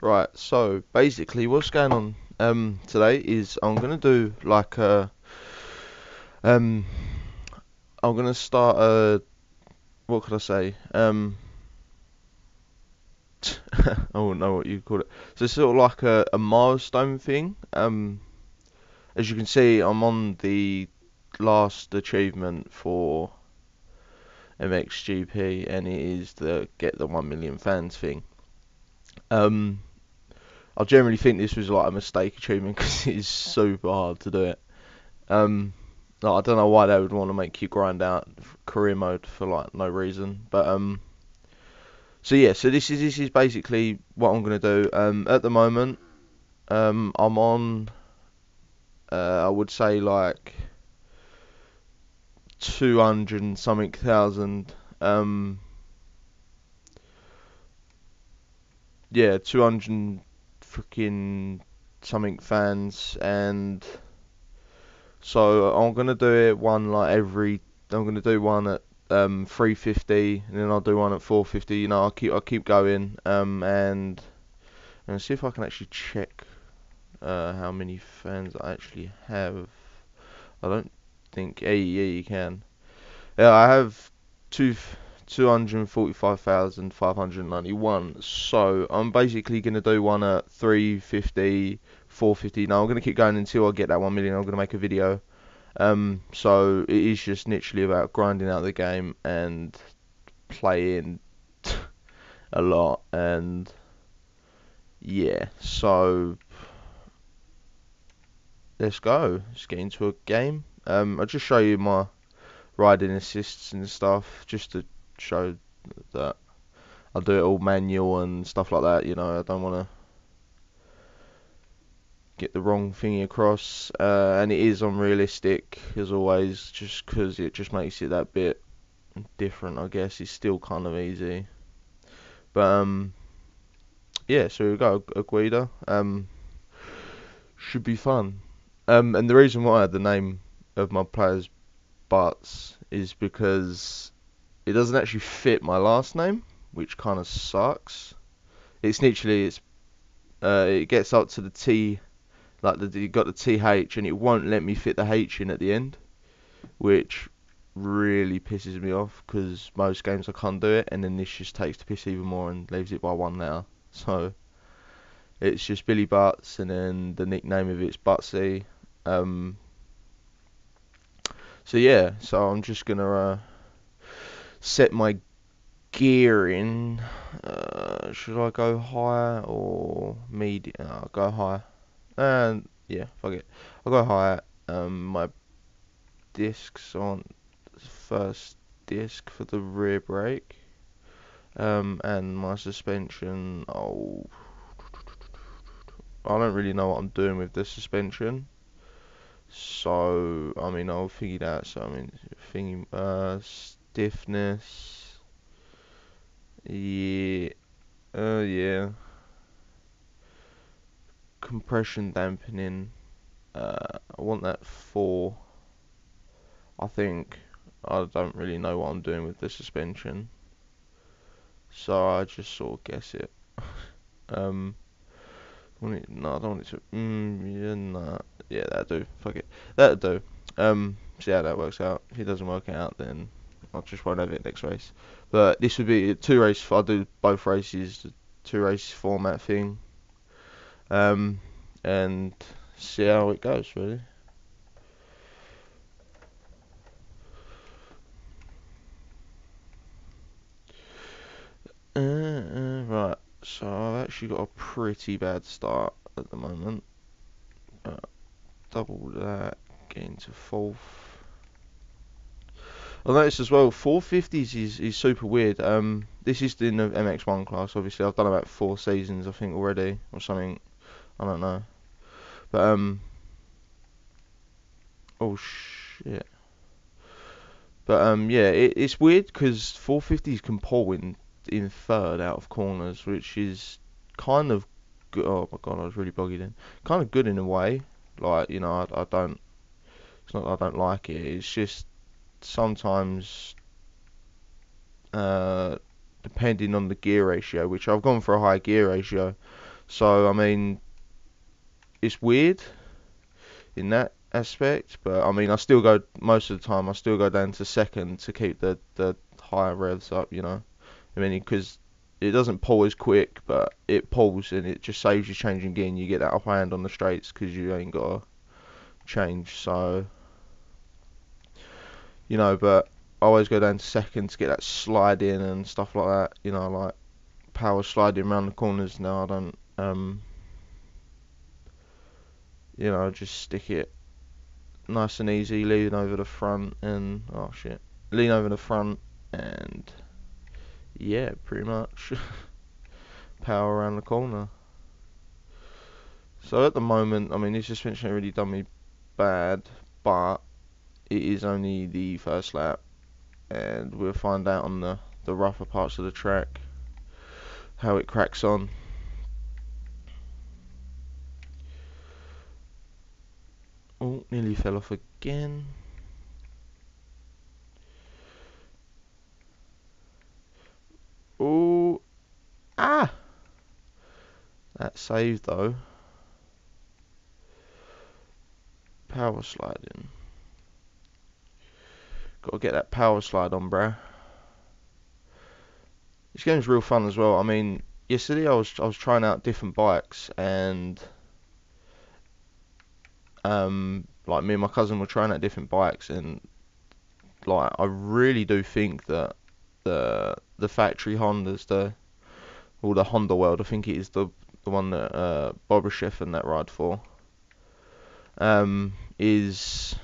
Right, so basically what's going on today is I'm gonna do like a um I'm gonna start a what could I say? I don't know what you call it. So it's sort of like a milestone thing. As you can see, I'm on the last achievement for MXGP, and it is the get the 1 million fans thing. Um, I generally think this was like a mistake achievement because it is super hard to do it. Um, like, I don't know why they would want to make you grind out career mode for like no reason, but so yeah, so this is basically what I'm gonna do. At the moment, I'm on, I would say like 200 and something thousand. Yeah, 200 freaking something fans, and so I'm gonna do it one like every. I'm gonna do one at 350, and then I'll do one at 450. You know, I'll keep going. And see if I can actually check how many fans I actually have. I don't think. Yeah, you can. Yeah, I have 245,591. So I'm basically gonna do one at 350, 450. Now I'm gonna keep going until I get that 1 million. I'm gonna make a video. So it is just literally about grinding out the game and playing a lot, and yeah, so let's go. Let's get into a game. I'll just show you my riding assists and stuff, just to show that I do it all manual and stuff like that. You know, I don't want to get the wrong thing across. And it is unrealistic as always, just 'cause it just makes it that bit different. I guess it's still kind of easy, but yeah. So we go Aguida. Should be fun. And the reason why the name of my player's butts is because it doesn't actually fit my last name, which kind of sucks. It's literally it gets up to the T, like you got the TH, and it won't let me fit the H in at the end, which really pisses me off because most games I can't do it, and then this just takes the piss even more and leaves it by one letter. So it's just Billy Butts, and then the nickname of it's Butsy. Um, so yeah, so I'm just gonna set my gear in. Should I go higher or medium? I'll go higher. And yeah, fuck it. I'll go higher. My discs on first disc for the rear brake. And my suspension. Oh, I don't really know what I'm doing with the suspension. So I mean, I'll figure that. So I mean, stiffness. Yeah. Yeah. Compression dampening. I want that 4. I think I don't really know what I'm doing with the suspension, so I just sort of guess it. Um, no, I don't want it to. Yeah, nah. Yeah, that'll do. Fuck it. That'll do. See how that works out. If it doesn't work out, then I just won't have it next race. But this would be a 2 race. I'll do both races, the 2 race format thing. Um, and see how it goes, really. Right, so I've actually got a pretty bad start at the moment. Uh, Double that, getting to 4th. I noticed as well, 450s is super weird. This is in the MX1 class, obviously. I've done about 4 seasons, I think, already, or something. I don't know. But, oh shit. But, yeah, it's weird because 450s can pull in 3rd out of corners, which is kind of good. Oh my god, I was really boggy then. Kind of good in a way. Like, you know, I don't. It's not that I don't like it. It's just sometimes, uh, depending on the gear ratio, which I've gone for a high gear ratio. So I mean, it's weird in that aspect, but I mean, I still go most of the time. I still go down to second to keep the higher revs up. You know, I mean, because it doesn't pull as quick, but it pulls and it just saves you changing gear and you get that upper hand on the straights because you ain't got to change. So, you know, but I always go down to second to get that slide in and stuff like that. You know, like power sliding around the corners now. I don't, you know, just stick it nice and easy, lean over the front and, oh shit, lean over the front and, yeah, pretty much power around the corner. So at the moment, I mean, this suspension ain't really done me bad, but it is only the first lap, and we'll find out on the rougher parts of the track how it cracks on. Oh, nearly fell off again. Oh, ah! That saved though. Power sliding. Gotta get that power slide on, bruh. This game's real fun as well. I mean, yesterday I was trying out different bikes and like me and my cousin were trying out different bikes and like I really do think that the factory Hondas, the Honda World, I think it is the one that Bobrashev and that ride for, is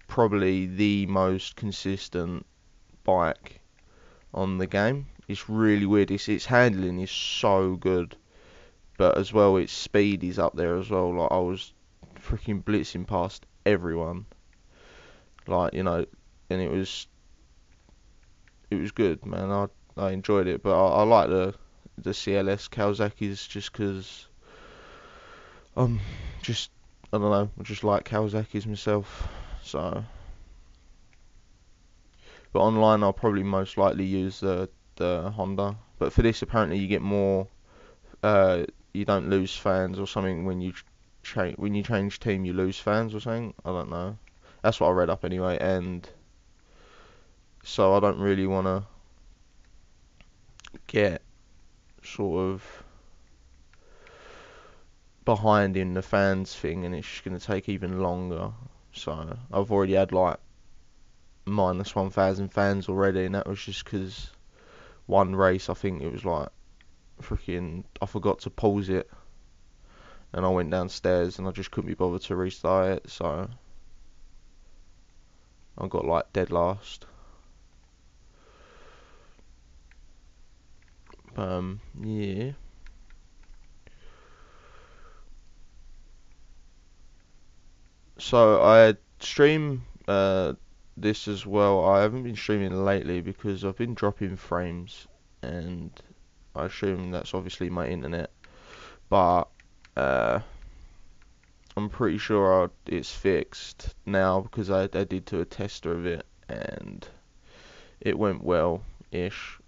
probably the most consistent bike on the game. It's really weird. Its handling is so good, but as well its speed is up there as well. Like I was freaking blitzing past everyone, like, you know, and it was good, man. I enjoyed it, but I like the CLS Kawasaki's just 'cause just I don't know, I just like Kawasaki's myself. So, but online I'll probably most likely use the Honda. But for this, apparently you get more. You don't lose fans or something when you change team. You lose fans or something. I don't know. That's what I read up anyway, and so I don't really want to get sort of behind in the fans thing, and it's just going to take even longer. So I've already had like -1,000 fans already, and that was just because one race, I think it was like freaking, I forgot to pause it, and I went downstairs and I just couldn't be bothered to restart it, so I got like dead last. Yeah. So I stream this as well. I haven't been streaming lately because I've been dropping frames, and I assume that's obviously my internet. But uh, I'm pretty sure it's fixed now because I did do a tester of it and it went well-ish.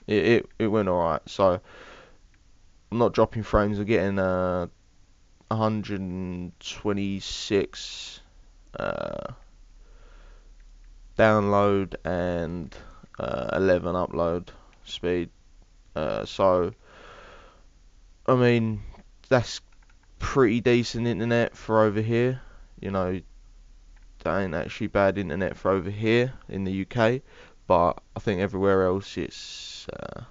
it went alright. So I'm not dropping frames. I'm getting 126 download and 11 upload speed. So I mean that's pretty decent internet for over here. You know, that ain't actually bad internet for over here in the UK, but I think everywhere else it's a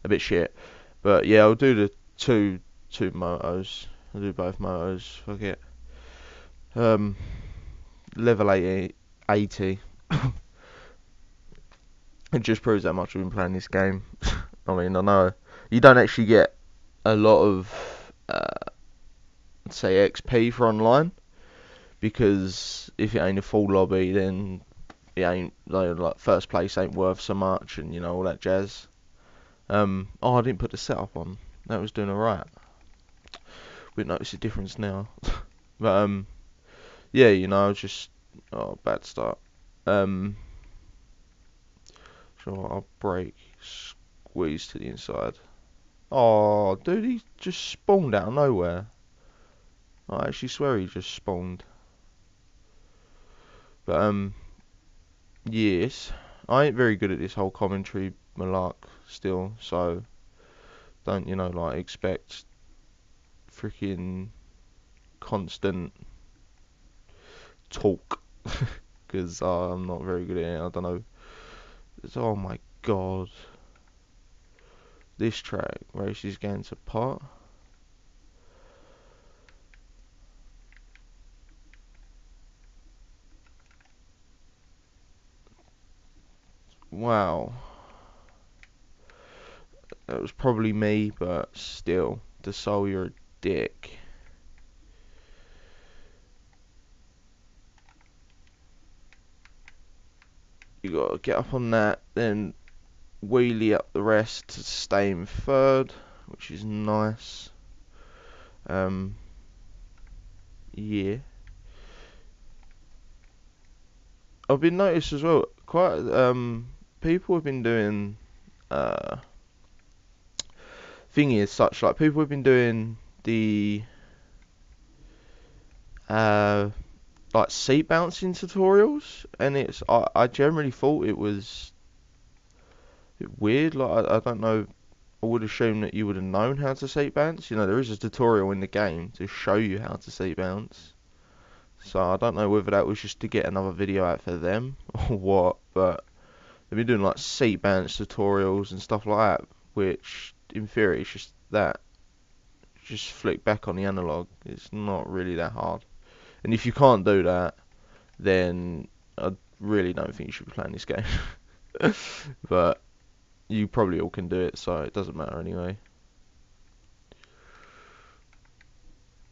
bit shit. But yeah, I'll do the two motos. I'll do both motos. Fuck it. Um, level 80. It just proves how much I've been playing this game. I mean, I know you don't actually get a lot of say XP for online, because if it ain't a full lobby, then it ain't like first place ain't worth so much, and you know all that jazz. Oh, I didn't put the setup on. That was doing alright. We notice the difference now. But yeah, you know, just bad start. Um, sure, I'll brake, squeeze to the inside. Oh, dude, he just spawned out of nowhere. I actually swear he just spawned. But, yes. I ain't very good at this whole commentary malark still, so don't, you know, like, expect freaking constant talk. Because I'm not very good at it. I don't know. Oh my god. This track races against a pot. Wow. That was probably me, but still. The soul, you're a dick. You gotta get up on that, then wheelie up the rest to stay in third, which is nice. Yeah. I've been noticed as well, quite, people have been doing, thingy as such, like, people have been doing the, uh, like, seat bouncing tutorials, and I generally thought it was a bit weird, like, I don't know, I would assume that you would have known how to seat bounce, you know, there is a tutorial in the game to show you how to seat bounce. So I don't know whether that was just to get another video out for them or what, but they've been doing like seat bounce tutorials and stuff like that, which in theory is just that. Just flick back on the analog. It's not really that hard. And if you can't do that, then I really don't think you should be playing this game. But you probably all can do it, so it doesn't matter anyway.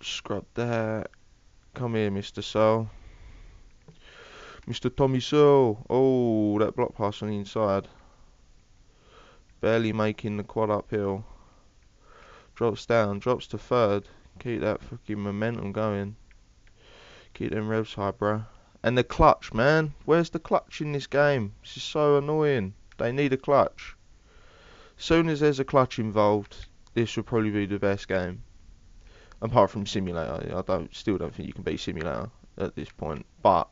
Scrub that. Come here, Mr. Soul. Mr. Tommy Soul. Oh, that block pass on the inside. Barely making the quad uphill. Drops down, drops to third. Keep that fucking momentum going. Keep them revs high, bruh. And the clutch, man. Where's the clutch in this game? This is so annoying. They need a clutch. Soon as there's a clutch involved, this will probably be the best game. Apart from Simulator. I still don't think you can beat Simulator at this point. But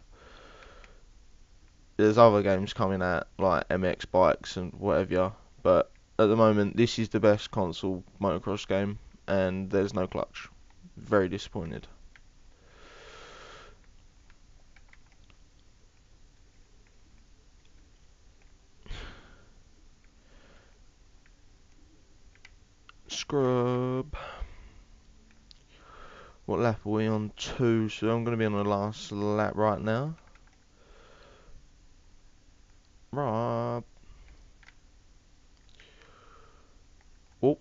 there's other games coming out, like MX bikes and whatever. But at the moment, this is the best console motocross game, and there's no clutch. Very disappointed. Scrub. What lap are we on? 2, so I'm going to be on the last lap right now. Rob. Oh,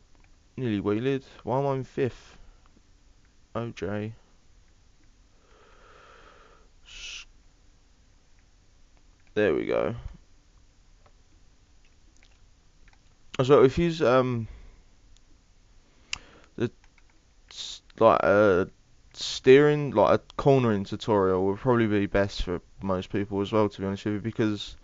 nearly wheeled. Why am I in 5th? OJ. There we go. So if you the like steering, like a cornering tutorial would probably be best for most people as well, to be honest with you, because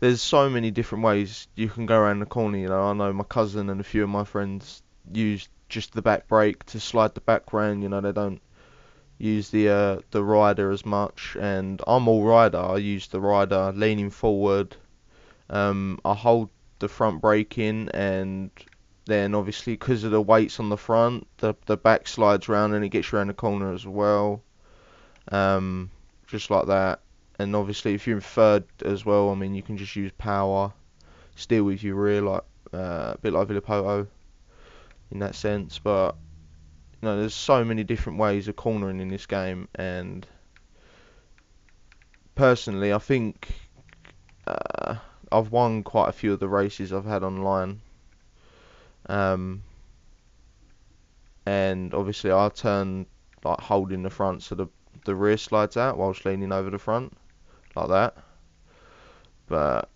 there's so many different ways you can go around the corner. You know, I know my cousin and a few of my friends use just the back brake to slide the back round. You know, they don't use the rider as much, and I'm all rider. I use the rider leaning forward. I hold the front brake in, and then obviously because of the weights on the front, the back slides round and it gets you around the corner as well. Just like that. And obviously if you're in third as well, I mean you can just use power, steer with your rear, like a bit like Villapoto in that sense. But you know, there's so many different ways of cornering in this game, and personally I think I've won quite a few of the races I've had online. And obviously I turn like holding the front so the rear slides out whilst leaning over the front, like that. But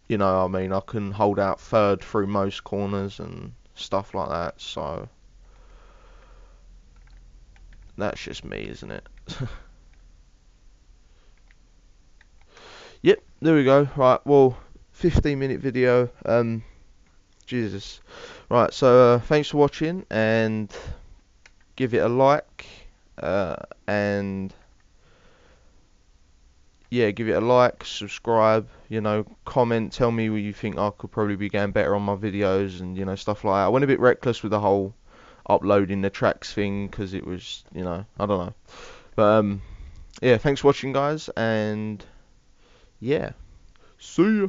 you know, I mean, I can hold out third through most corners and stuff like that, so that's just me, isn't it? Yep, there we go. Right, well, 15-minute video. Jesus. Right, so thanks for watching, and give it a like, and yeah, give it a like, subscribe, you know, comment, tell me what you think I could probably be getting better on my videos, and you know, stuff like that. I went a bit reckless with the whole uploading the tracks thing, because it was, you know, I don't know. But yeah, thanks for watching, guys, and yeah, see ya.